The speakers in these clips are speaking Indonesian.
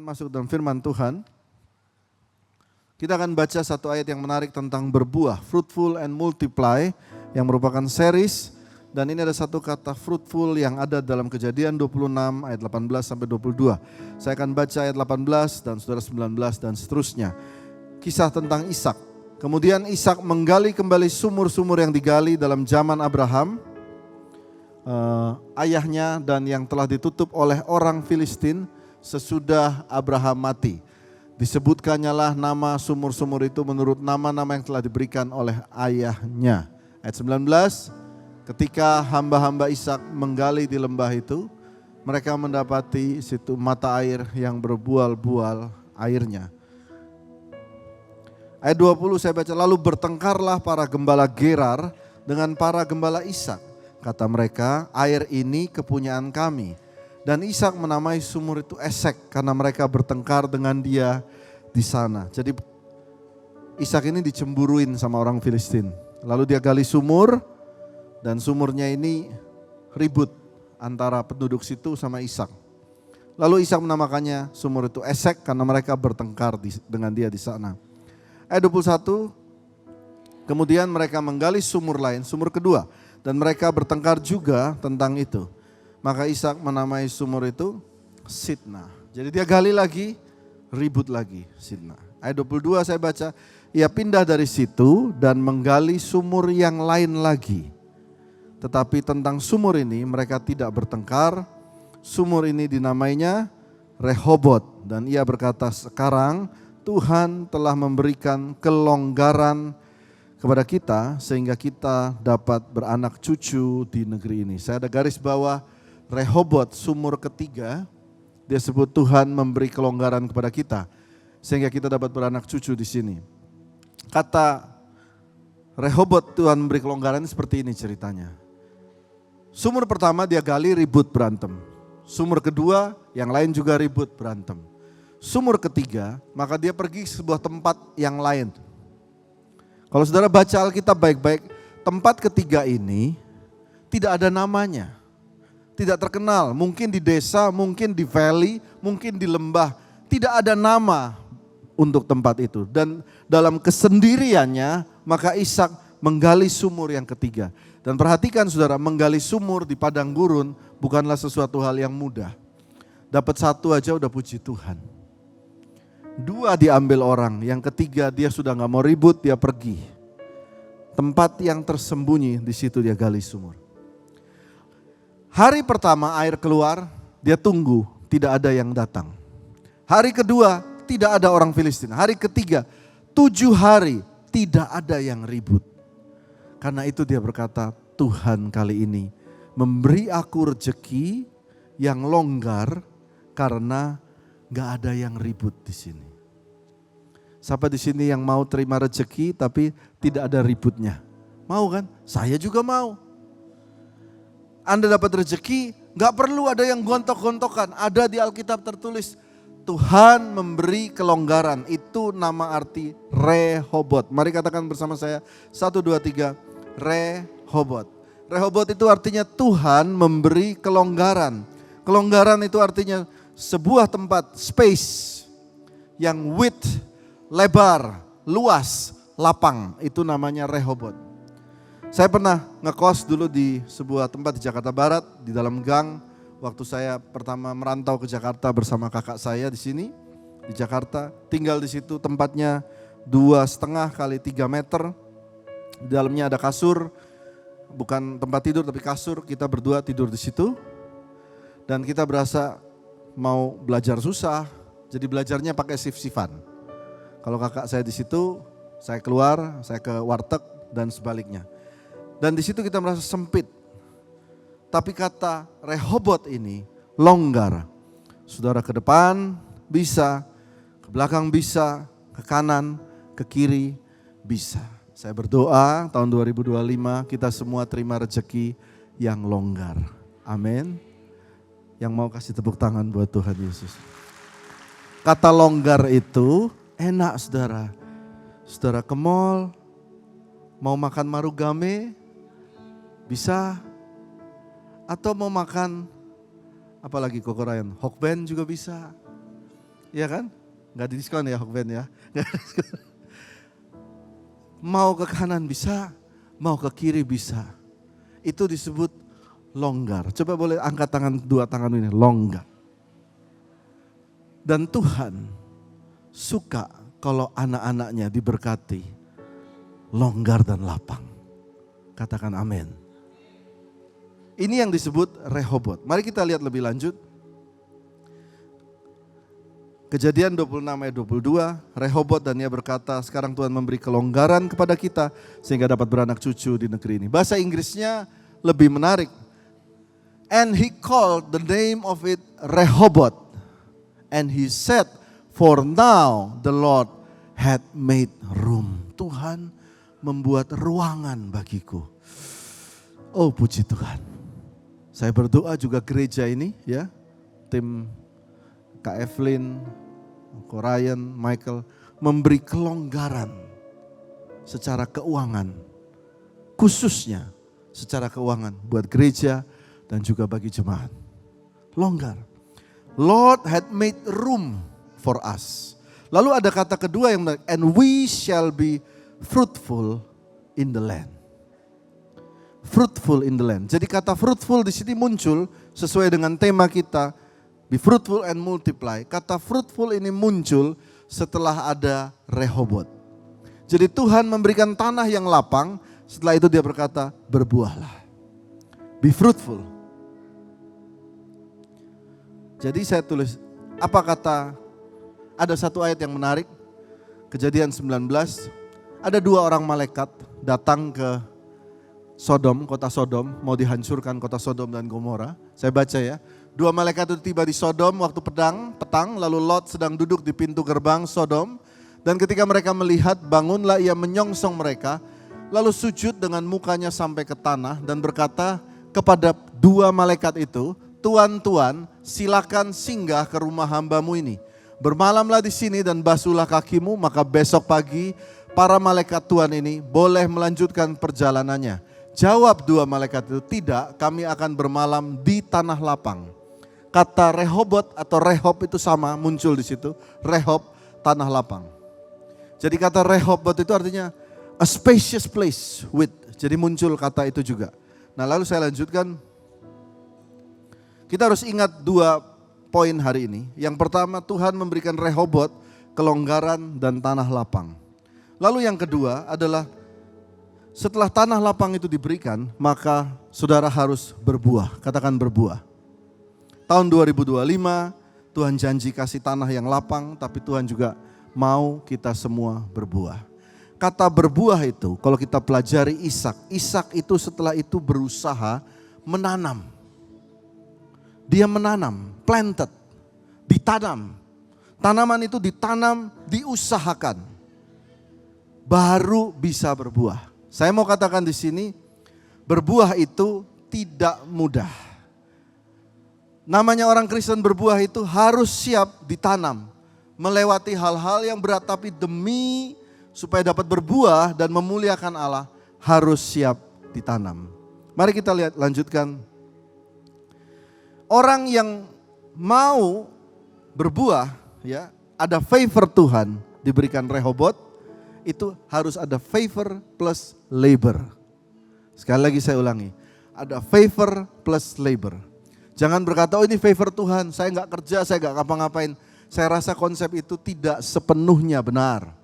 masuk dalam firman Tuhan. Kita akan baca satu ayat yang menarik tentang berbuah, fruitful and multiply, yang merupakan series. Dan ini ada satu kata fruitful yang ada dalam Kejadian 26 ayat 18 sampai 22. Saya akan baca ayat 18 dan saudara 19 dan seterusnya. Kisah tentang Ishak. Kemudian Ishak menggali kembali sumur-sumur yang digali dalam zaman Abraham, ayahnya, dan yang telah ditutup oleh orang Filistin sesudah Abraham mati. Disebutkannya lah nama sumur-sumur itu menurut nama-nama yang telah diberikan oleh ayahnya. Ayat 19, ketika hamba-hamba Ishak menggali di lembah itu, mereka mendapati situ mata air yang berbual-bual airnya. Ayat 20 saya baca, lalu bertengkarlah para gembala Gerar dengan para gembala Ishak. Kata mereka, air ini kepunyaan kami. Dan Ishak menamai sumur itu Esek karena mereka bertengkar dengan dia di sana. Jadi Ishak ini dicemburuin sama orang Filistin. Lalu dia gali sumur dan sumurnya ini ribut antara penduduk situ sama Ishak. Lalu Ishak menamakannya sumur itu Esek karena mereka bertengkar dengan dia di sana. Ayat 21, kemudian mereka menggali sumur lain, sumur kedua. Dan mereka bertengkar juga tentang itu. Maka Ishak menamai sumur itu Sitna. Jadi dia gali lagi, ribut lagi, Sitna. Ayat 22 saya baca, ia pindah dari situ dan menggali sumur yang lain lagi. Tetapi tentang sumur ini mereka tidak bertengkar. Sumur ini dinamainya Rehobot. Dan ia berkata, sekarang Tuhan telah memberikan kelonggaran kepada kita sehingga kita dapat beranak cucu di negeri ini. Saya ada garis bawah Rehobot, sumur ketiga, dia sebut Tuhan memberi kelonggaran kepada kita sehingga kita dapat beranak cucu di sini. Kata Rehobot, Tuhan memberi kelonggaran, seperti ini ceritanya. Sumur pertama dia gali, ribut berantem. Sumur kedua yang lain juga ribut berantem. Sumur ketiga maka dia pergi ke sebuah tempat yang lain. Kalau saudara baca Alkitab baik-baik, tempat ketiga ini tidak ada namanya. Tidak terkenal, mungkin di desa, mungkin di valley, mungkin di lembah. Tidak ada nama untuk tempat itu. Dan dalam kesendiriannya maka Ishak menggali sumur yang ketiga. Dan perhatikan saudara, menggali sumur di padang gurun bukanlah sesuatu hal yang mudah. Dapat satu aja udah puji Tuhan. Dua diambil orang, yang ketiga dia sudah gak mau ribut, dia pergi. Tempat yang tersembunyi, di situ dia gali sumur. Hari pertama air keluar, dia tunggu, tidak ada yang datang. Hari kedua, tidak ada orang Filistin. Hari ketiga, 7 hari, tidak ada yang ribut. Karena itu dia berkata, Tuhan kali ini memberi aku rezeki yang longgar karena gak ada yang ribut di sini. Siapa di sini yang mau terima rezeki tapi tidak ada ributnya? Mau kan? Saya juga mau. Anda dapat rezeki, gak perlu ada yang gontok-gontokan. Ada di Alkitab tertulis, Tuhan memberi kelonggaran. Itu nama arti Rehobot. Mari katakan bersama saya, 1, 2, 3, Rehobot. Rehobot itu artinya Tuhan memberi kelonggaran. Kelonggaran itu artinya sebuah tempat, space, yang width, lebar, luas, lapang. Itu namanya Rehobot. Saya pernah ngekos dulu di sebuah tempat di Jakarta Barat, di dalam gang. Waktu saya pertama merantau ke Jakarta bersama kakak saya di sini, di Jakarta. Tinggal di situ, tempatnya 2,5 kali 3 meter. Di dalamnya ada kasur, bukan tempat tidur tapi kasur. Kita berdua tidur di situ. Dan kita berasa mau belajar susah, jadi belajarnya pakai shift-shiftan. Kalau kakak saya di situ, saya keluar, saya ke warteg dan sebaliknya. Dan di situ kita merasa sempit. Tapi kata Rehobot ini longgar. Saudara ke depan bisa, ke belakang bisa, ke kanan, ke kiri bisa. Saya berdoa tahun 2025 kita semua terima rezeki yang longgar. Amin. Yang mau kasih tepuk tangan buat Tuhan Yesus. Kata longgar itu enak saudara. Saudara ke mall, mau makan marugame, bisa. Atau mau makan, apalagi Kokorayan, Hokben juga bisa. Iya kan? Nggak di diskon ya Hokben ya. Mau ke kanan bisa, mau ke kiri bisa. Itu disebut longgar. Coba boleh angkat tangan, dua tangan ini, longgar. Dan Tuhan suka kalau anak-anaknya diberkati longgar dan lapang. Katakan amin. Ini yang disebut Rehobot. Mari kita lihat lebih lanjut. Kejadian 26 ayat 22, Rehobot dan ia berkata, sekarang Tuhan memberi kelonggaran kepada kita sehingga dapat beranak cucu di negeri ini. Bahasa Inggrisnya lebih menarik. And he called the name of it Rehobot. And he said, for now the Lord had made room. Tuhan membuat ruangan bagiku. Oh puji Tuhan. Saya berdoa juga gereja ini ya, tim Kak Evelyn, Ko Ryan, Michael, memberi kelonggaran secara keuangan. Khususnya secara keuangan buat gereja dan juga bagi jemaat. Longgar. Lord had made room for us. Lalu ada kata kedua yang menarik, and we shall be fruitful in the land. Fruitful in the land. Jadi kata fruitful di sini muncul sesuai dengan tema kita, be fruitful and multiply. Kata fruitful ini muncul setelah ada Rehobot. Jadi Tuhan memberikan tanah yang lapang, setelah itu dia berkata, berbuahlah. Be fruitful. Jadi saya tulis, apa kata, ada satu ayat yang menarik, Kejadian 19, ada dua orang malaikat datang ke Sodom, kota Sodom, mau dihancurkan kota Sodom dan Gomora. Saya baca ya, dua malaikat itu tiba di Sodom waktu petang, lalu Lot sedang duduk di pintu gerbang Sodom. Dan ketika mereka melihat, bangunlah ia menyongsong mereka, lalu sujud dengan mukanya sampai ke tanah dan berkata kepada dua malaikat itu, Tuan-tuan, silakan singgah ke rumah hambamu ini. Bermalamlah di sini dan basuhlah kakimu, maka besok pagi para malaikat Tuhan ini boleh melanjutkan perjalanannya. Jawab dua malaikat itu, tidak, kami akan bermalam di tanah lapang. Kata Rehobot atau Rehob itu sama, muncul di situ. Rehob, tanah lapang. Jadi kata Rehobot itu artinya a spacious place with. Jadi muncul kata itu juga. Nah lalu saya lanjutkan. Kita harus ingat dua poin hari ini. Yang pertama, Tuhan memberikan Rehobot, kelonggaran dan tanah lapang. Lalu yang kedua adalah setelah tanah lapang itu diberikan, maka saudara harus berbuah. Katakan berbuah. Tahun 2025 Tuhan janji kasih tanah yang lapang, tapi Tuhan juga mau kita semua berbuah. Kata berbuah itu kalau kita pelajari Ishak itu setelah itu berusaha menanam. Dia menanam, planted, ditanam. Tanaman itu ditanam, diusahakan. Baru bisa berbuah. Saya mau katakan di sini, berbuah itu tidak mudah. Namanya orang Kristen berbuah itu harus siap ditanam. Melewati hal-hal yang berat, tapi demi supaya dapat berbuah dan memuliakan Allah, harus siap ditanam. Mari kita lihat, lanjutkan. Orang yang mau berbuah, ya, ada favor Tuhan diberikan Rehobot, itu harus ada favor plus labor. Sekali lagi saya ulangi, ada favor plus labor. Jangan berkata, oh ini favor Tuhan, saya gak kerja, saya gak ngapa-ngapain. Saya rasa konsep itu tidak sepenuhnya benar.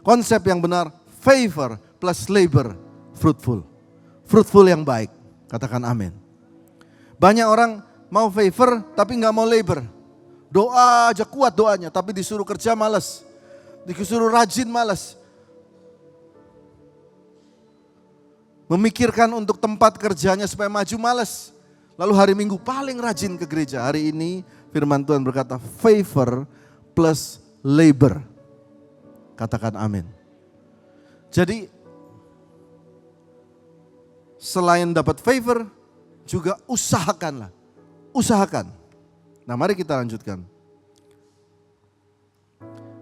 Konsep yang benar, favor plus labor, fruitful. Fruitful yang baik, katakan amin. Banyak orang mau favor tapi gak mau labor. Doa aja kuat doanya, tapi disuruh kerja malas. Disuruh rajin malas. Memikirkan untuk tempat kerjanya supaya maju malas. Lalu hari Minggu paling rajin ke gereja. Hari ini firman Tuhan berkata favor plus labor. Katakan amin. Jadi selain dapat favor juga usahakanlah. Usahakan. Nah mari kita lanjutkan.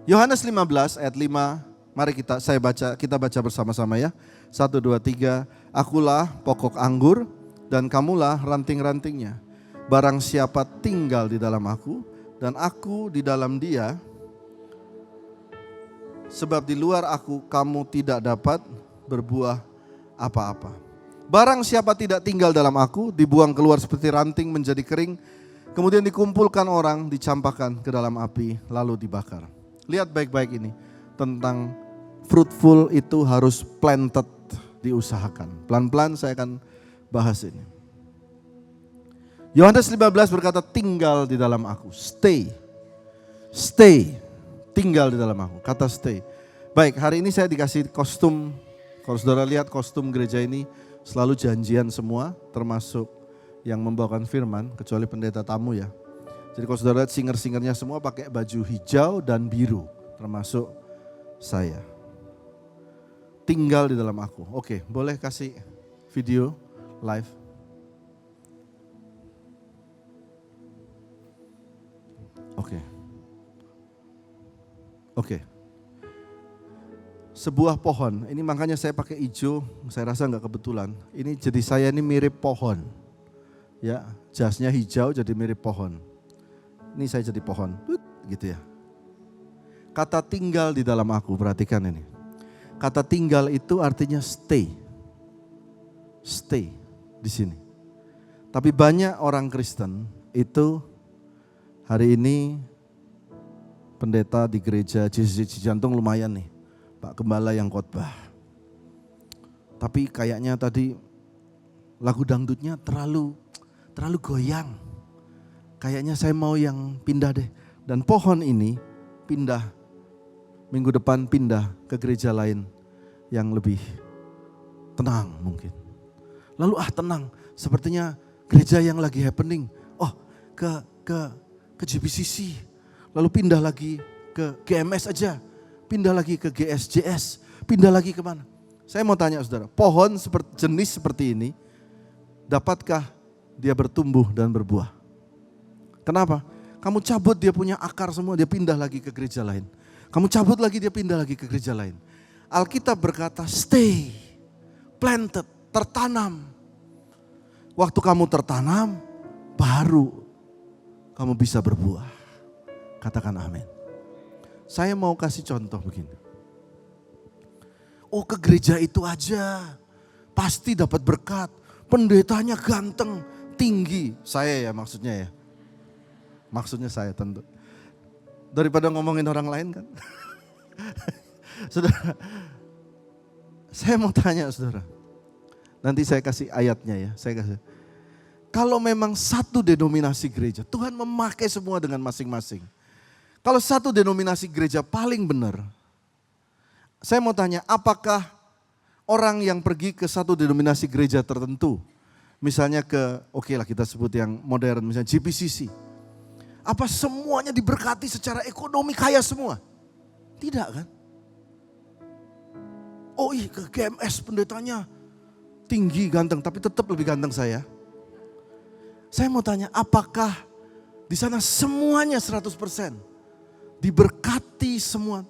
Yohanes 15 ayat 5. Mari kita baca bersama-sama ya. 1, 2, 3. Akulah pokok anggur dan kamulah ranting-rantingnya. Barang siapa tinggal di dalam aku dan aku di dalam Dia, sebab di luar aku kamu tidak dapat berbuah apa-apa. Barang siapa tidak tinggal dalam aku, dibuang keluar seperti ranting menjadi kering, kemudian dikumpulkan orang, dicampakkan ke dalam api, lalu dibakar. Lihat baik-baik ini, tentang fruitful itu harus planted, diusahakan. Pelan-pelan saya akan bahas ini. Yohanes 15 berkata, tinggal di dalam aku, stay, tinggal di dalam aku, kata stay. Baik, hari ini saya dikasih kostum, kalau saudara lihat kostum gereja ini, selalu janjian semua, termasuk yang membawakan firman, kecuali pendeta tamu ya. Jadi kalau saudara lihat singer-singernya semua pakai baju hijau dan biru, termasuk saya. Tinggal di dalam aku. Oke, boleh kasih video live. Oke. Sebuah pohon, ini makanya saya pakai hijau, saya rasa nggak kebetulan. Ini jadi saya ini mirip pohon, ya jasnya hijau jadi mirip pohon. Ini saya jadi pohon, gitu ya. Kata tinggal di dalam aku, perhatikan ini. Kata tinggal itu artinya stay di sini. Tapi banyak orang Kristen itu hari ini pendeta di gereja JCC Jantung lumayan nih. Pak Gembala yang khotbah. Tapi kayaknya tadi lagu dangdutnya terlalu goyang. Kayaknya saya mau yang pindah deh. Dan pohon ini pindah, minggu depan pindah ke gereja lain yang lebih tenang mungkin. Lalu tenang, sepertinya gereja yang lagi happening. Oh, ke JBCC. Lalu pindah lagi ke GMS aja. Pindah lagi ke GSJS, pindah lagi kemana? Saya mau tanya saudara, pohon jenis seperti ini, dapatkah dia bertumbuh dan berbuah? Kenapa? Kamu cabut dia punya akar semua, dia pindah lagi ke gereja lain. Kamu cabut lagi, dia pindah lagi ke gereja lain. Alkitab berkata stay, planted, tertanam. Waktu kamu tertanam, baru kamu bisa berbuah. Katakan amin. Saya mau kasih contoh begini. Oh, ke gereja itu aja pasti dapat berkat. Pendetanya ganteng, tinggi. Saya ya maksudnya ya. Maksudnya saya tentu. Daripada ngomongin orang lain kan. Saudara, saya mau tanya saudara. Nanti saya kasih ayatnya ya. Saya kasih. Kalau memang satu denominasi gereja, Tuhan memakai semua dengan masing-masing. Kalau satu denominasi gereja paling benar, saya mau tanya, apakah orang yang pergi ke satu denominasi gereja tertentu, misalnya oke lah kita sebut yang modern, misalnya GPCC, apa semuanya diberkati secara ekonomi kaya semua? Tidak kan? Oh ke GMS pendetanya tinggi, ganteng, tapi tetap lebih ganteng saya. Saya mau tanya, apakah di sana semuanya 100%? Diberkati semua.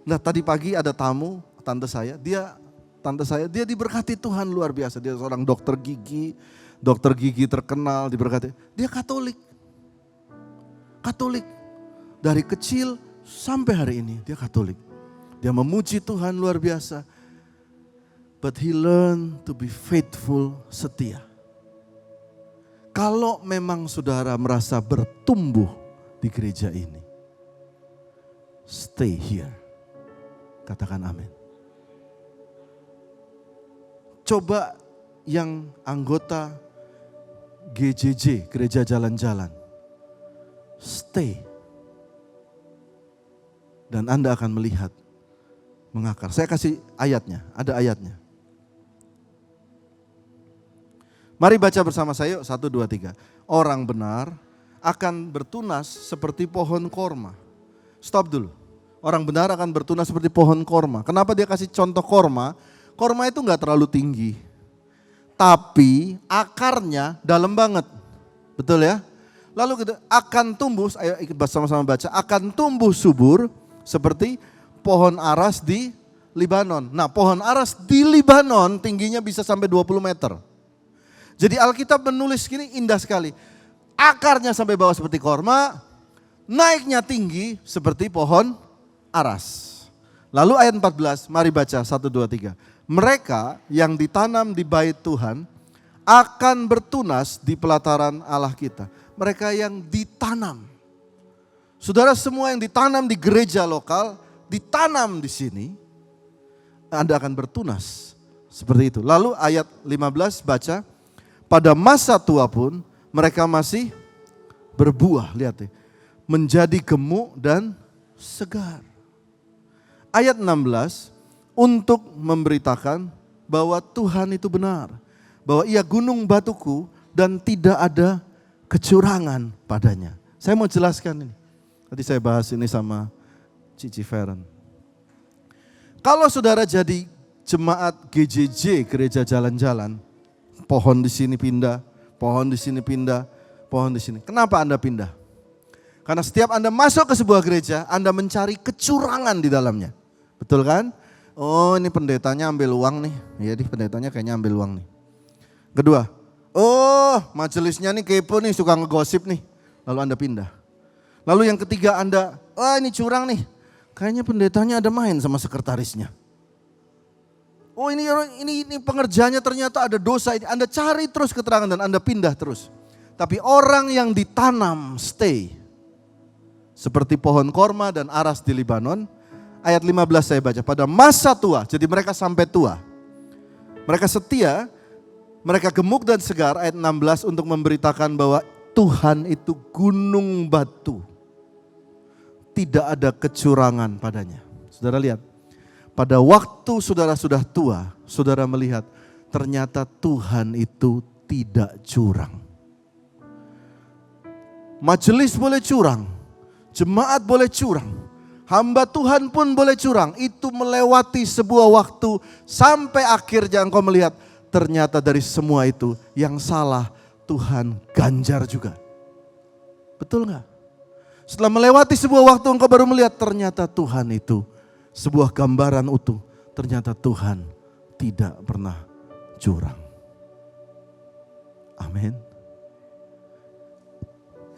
Nah tadi pagi ada tamu, tante saya, dia diberkati Tuhan luar biasa. Dia seorang dokter gigi terkenal, diberkati. Dia Katolik. Dari kecil sampai hari ini dia Katolik. Dia memuji Tuhan luar biasa. But he learned to be faithful, setia. Kalau memang saudara merasa bertumbuh di gereja ini, stay here. Katakan amin. Coba yang anggota GJJ, Gereja Jalan-Jalan, stay. Dan Anda akan melihat mengakar. Saya kasih ayatnya, ada ayatnya. Mari baca bersama saya, 1, 2, 3. Orang benar akan bertunas seperti pohon korma. Stop dulu. Orang benar akan bertunas seperti pohon korma. Kenapa dia kasih contoh korma? Korma itu gak terlalu tinggi. Tapi akarnya dalam banget. Betul ya? Lalu kita akan tumbuh, ayo sama-sama baca. Akan tumbuh subur seperti pohon aras di Libanon. Nah pohon aras di Libanon tingginya bisa sampai 20 meter. Jadi Alkitab menulis gini indah sekali. Akarnya sampai bawah seperti korma. naiknya tinggi seperti pohon aras. Lalu ayat 14, mari baca 1, 2, 3. Mereka yang ditanam di bait Tuhan akan bertunas di pelataran Allah kita. Mereka yang ditanam. Saudara, semua yang ditanam di gereja lokal, ditanam di sini, Anda akan bertunas. Seperti itu. Lalu ayat 15 baca, pada masa tua pun mereka masih berbuah, lihat ya, menjadi gemuk dan segar. Ayat 16, untuk memberitakan bahwa Tuhan itu benar. Bahwa ia gunung batuku dan tidak ada kecurangan padanya. Saya mau jelaskan ini. Tadi saya bahas ini sama Cici Feren. Kalau saudara jadi jemaat GJJ, gereja jalan-jalan, pohon di sini pindah, pohon di sini pindah, pohon di sini. Kenapa Anda pindah? Karena setiap Anda masuk ke sebuah gereja, Anda mencari kecurangan di dalamnya. Betul kan? Oh, ini pendetanya ambil uang nih. Iya, pendetanya kayaknya ambil uang nih. Kedua, oh majelisnya nih kepo nih, suka ngegosip nih. Lalu Anda pindah. Lalu yang ketiga Anda, ini curang nih. Kayaknya pendetanya ada main sama sekretarisnya. Oh ini pengerjanya ternyata ada dosa. Anda cari terus keterangan dan Anda pindah terus. Tapi orang yang ditanam stay. Seperti pohon korma dan aras di Libanon. Ayat 15 saya baca, pada masa tua, jadi mereka sampai tua. Mereka setia, mereka gemuk dan segar, ayat 16 untuk memberitakan bahwa Tuhan itu gunung batu. Tidak ada kecurangan padanya. Saudara lihat, pada waktu saudara sudah tua, saudara melihat ternyata Tuhan itu tidak curang. Majelis boleh curang, jemaat boleh curang. Hamba Tuhan pun boleh curang. Itu melewati sebuah waktu sampai akhirnya engkau melihat ternyata dari semua itu yang salah Tuhan ganjar juga. Betul gak? Setelah melewati sebuah waktu engkau baru melihat ternyata Tuhan itu sebuah gambaran utuh. Ternyata Tuhan tidak pernah curang. Amin.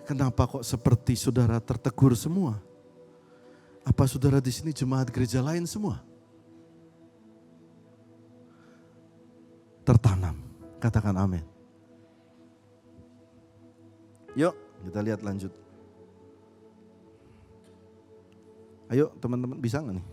Kenapa kok seperti saudara tertegur semua? Apa saudara di sini jemaat gereja lain semua? Tertanam. Katakan amin. Yuk kita lihat lanjut. Ayo teman-teman, bisa gak nih?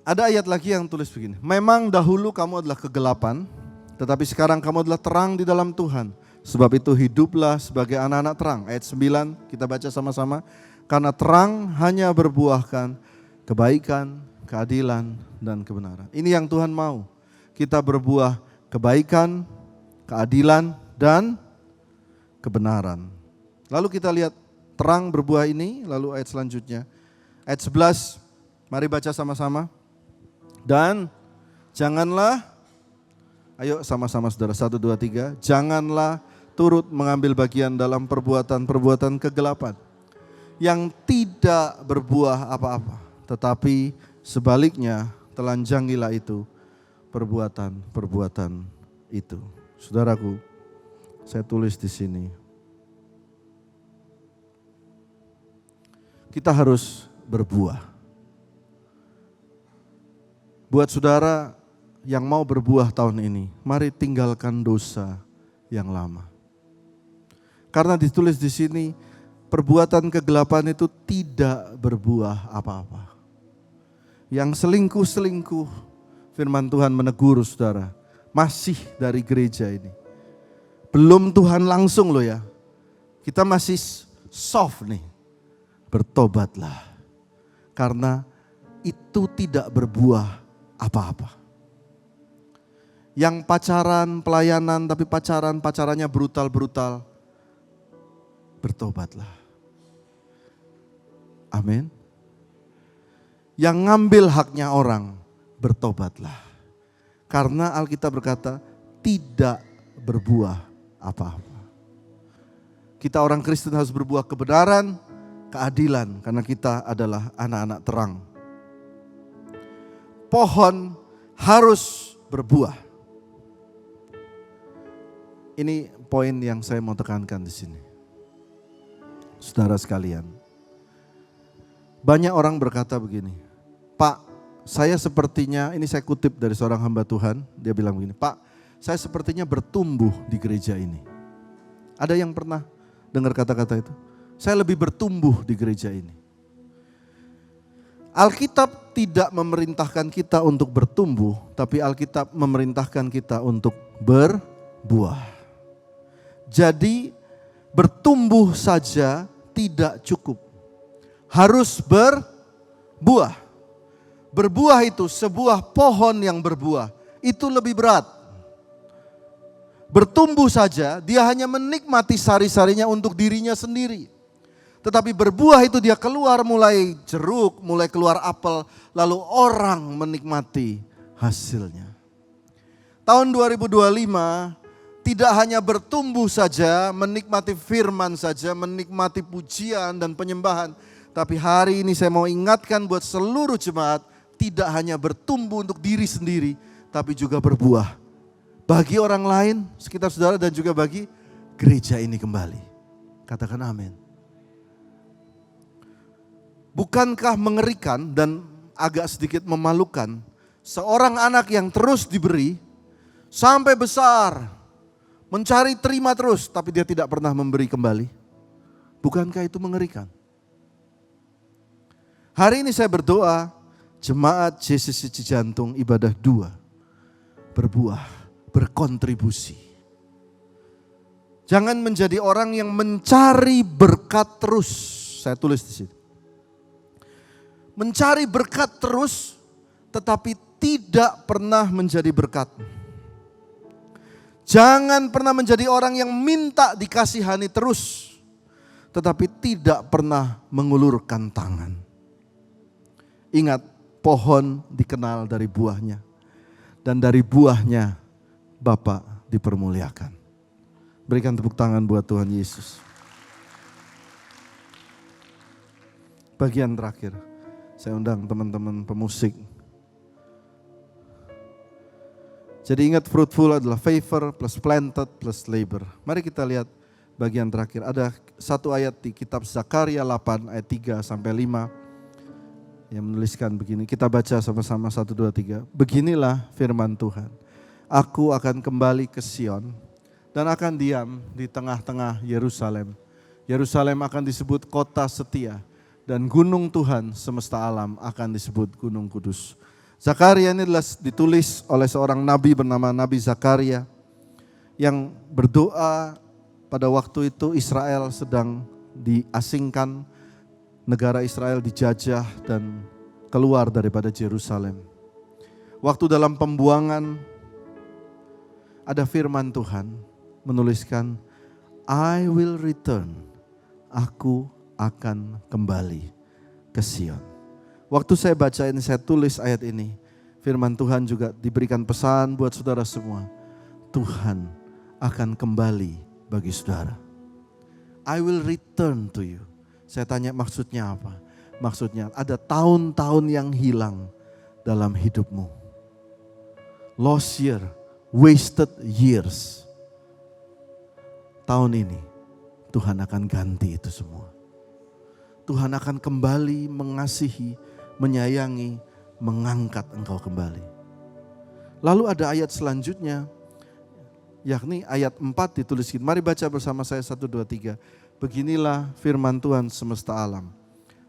Ada ayat lagi yang tulis begini. Memang dahulu kamu adalah kegelapan, tetapi sekarang kamu adalah terang di dalam Tuhan. Sebab itu hiduplah sebagai anak-anak terang. Ayat 9 kita baca sama-sama. Karena terang hanya berbuahkan kebaikan, keadilan, dan kebenaran. Ini yang Tuhan mau. Kita berbuah kebaikan, keadilan, dan kebenaran. Lalu kita lihat terang berbuah ini, lalu ayat selanjutnya. Ayat 11, mari baca sama-sama. Dan janganlah, ayo sama-sama saudara, 1, 2, 3. Janganlah turut mengambil bagian dalam perbuatan-perbuatan kegelapan yang tidak berbuah apa-apa, tetapi sebaliknya telanjangilah itu perbuatan-perbuatan itu. Saudaraku, saya tulis di sini. Kita harus berbuah. Buat saudara yang mau berbuah tahun ini, mari tinggalkan dosa yang lama. Karena ditulis di sini, perbuatan kegelapan itu tidak berbuah apa-apa. Yang selingkuh-selingkuh, firman Tuhan menegur saudara, masih dari gereja ini. Belum Tuhan langsung loh ya, kita masih soft nih. Bertobatlah, karena itu tidak berbuah apa-apa. Yang pacaran, pelayanan, tapi pacarannya brutal-brutal, bertobatlah. Amin. Yang ngambil haknya orang, bertobatlah. Karena Alkitab berkata tidak berbuah apa-apa. Kita orang Kristen harus berbuah kebenaran, keadilan, karena kita adalah anak-anak terang. Pohon harus berbuah. Ini poin yang saya mau tekankan di sini. Saudara sekalian, banyak orang berkata begini, Pak, saya sepertinya, ini saya kutip dari seorang hamba Tuhan, dia bilang begini, Pak, saya sepertinya bertumbuh di gereja ini. Ada yang pernah dengar kata-kata itu? Saya lebih bertumbuh di gereja ini. Alkitab tidak memerintahkan kita untuk bertumbuh, tapi Alkitab memerintahkan kita untuk berbuah. Jadi bertumbuh saja tidak cukup. Harus berbuah. Berbuah itu sebuah pohon yang berbuah. Itu lebih berat. Bertumbuh saja dia hanya menikmati sari-sarinya untuk dirinya sendiri. Tetapi berbuah itu dia keluar mulai jeruk, mulai keluar apel, lalu orang menikmati hasilnya. Tahun 2025 tidak hanya bertumbuh saja, menikmati firman saja, menikmati pujian dan penyembahan. Tapi hari ini saya mau ingatkan buat seluruh jemaat, tidak hanya bertumbuh untuk diri sendiri, tapi juga berbuah. Bagi orang lain, sekitar saudara dan juga bagi gereja ini kembali. Katakan amin. Bukankah mengerikan dan agak sedikit memalukan seorang anak yang terus diberi sampai besar, mencari terima terus tapi dia tidak pernah memberi kembali? Bukankah itu mengerikan? Hari ini saya berdoa jemaat JCC Cijantung ibadah 2 berbuah, berkontribusi. Jangan menjadi orang yang mencari berkat terus. Saya tulis di sini. Mencari berkat terus tetapi tidak pernah menjadi berkat. Jangan pernah menjadi orang yang minta dikasihani terus tetapi tidak pernah mengulurkan tangan. Ingat, pohon dikenal dari buahnya dan dari buahnya Bapa dipermuliakan. Berikan tepuk tangan buat Tuhan Yesus. Bagian terakhir. Saya undang teman-teman pemusik. Jadi ingat, fruitful adalah favor plus planted plus labor. Mari kita lihat bagian terakhir. Ada satu ayat di kitab Zakaria 8 ayat 3 sampai 5 yang menuliskan begini. Kita baca sama-sama 1, 2, 3. Beginilah firman Tuhan. Aku akan kembali ke Sion dan akan diam di tengah-tengah Yerusalem. Yerusalem akan disebut kota setia. Dan gunung Tuhan semesta alam akan disebut gunung kudus. Zakaria ini adalah ditulis oleh seorang nabi bernama Nabi Zakaria yang berdoa pada waktu itu Israel sedang diasingkan, negara Israel dijajah dan keluar daripada Yerusalem. Waktu dalam pembuangan ada firman Tuhan menuliskan, I will return, aku akan kembali ke Sion. Waktu saya baca ini, saya tulis ayat ini, firman Tuhan juga diberikan pesan buat saudara semua. Tuhan akan kembali bagi saudara. I will return to you. Saya tanya maksudnya apa? Maksudnya ada tahun-tahun yang hilang dalam hidupmu. Lost year, wasted years. Tahun ini Tuhan akan ganti itu semua. Tuhan akan kembali mengasihi, menyayangi, mengangkat engkau kembali. Lalu ada ayat selanjutnya, yakni ayat 4 dituliskan. Mari baca bersama saya 1, 2, 3. Beginilah firman Tuhan semesta alam.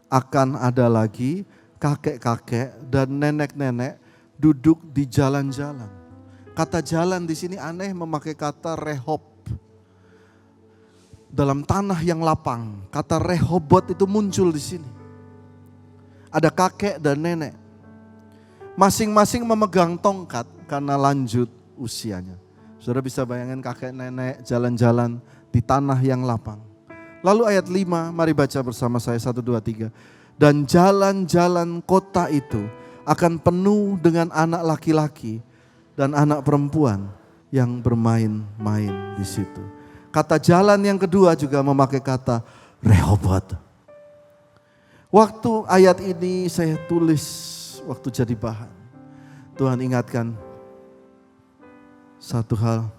Akan ada lagi kakek-kakek dan nenek-nenek duduk di jalan-jalan. Kata jalan di sini aneh memakai kata rehob. Dalam tanah yang lapang, kata Rehobot itu muncul di sini. Ada kakek dan nenek. Masing-masing memegang tongkat karena lanjut usianya. Saudara bisa bayangin kakek nenek jalan-jalan di tanah yang lapang. Lalu ayat 5, mari baca bersama saya 1, 2, 3. Dan jalan-jalan kota itu akan penuh dengan anak laki-laki dan anak perempuan yang bermain-main di situ. Kata jalan yang kedua juga memakai kata Rehobot. Waktu ayat ini saya tulis waktu jadi bahan, Tuhan ingatkan satu hal.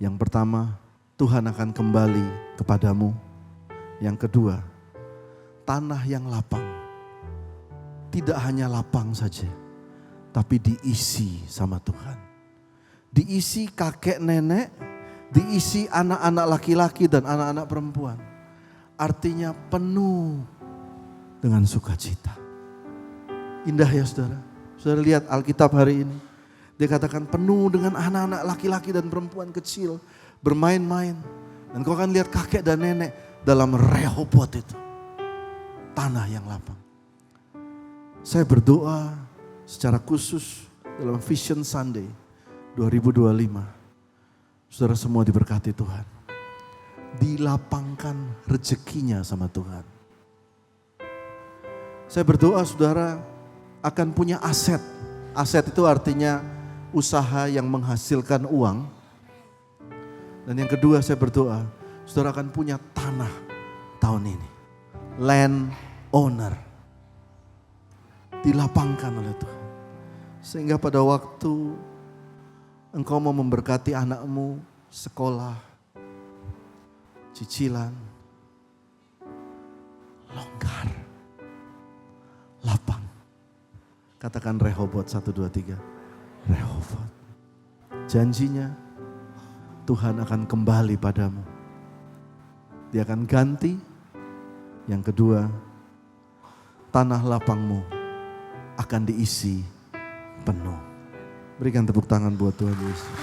Yang pertama, Tuhan akan kembali kepadamu. Yang kedua, tanah yang lapang. Tidak hanya lapang saja, tapi diisi sama Tuhan. Diisi kakek nenek, diisi anak-anak laki-laki dan anak-anak perempuan. Artinya penuh dengan sukacita. Indah ya saudara. Saudara lihat Alkitab hari ini. Dia katakan penuh dengan anak-anak laki-laki dan perempuan kecil bermain-main. Dan kau akan lihat kakek dan nenek dalam Rehobot itu. Tanah yang lapang. Saya berdoa secara khusus dalam Vision Sunday 2025. Saudara semua diberkati Tuhan. Dilapangkan rezekinya sama Tuhan. Saya berdoa saudara akan punya aset. Aset itu artinya usaha yang menghasilkan uang. Dan yang kedua saya berdoa, saudara akan punya tanah tahun ini. Land owner. Dilapangkan oleh Tuhan. Sehingga pada waktu engkau mau memberkati anakmu sekolah, cicilan, longgar, lapang. Katakan Rehobot 1, 2, 3. Rehobot. Janjinya Tuhan akan kembali padamu. Dia akan ganti. Yang kedua, tanah lapangmu akan diisi penuh. Berikan tepuk tangan buat Tuhan Yesus.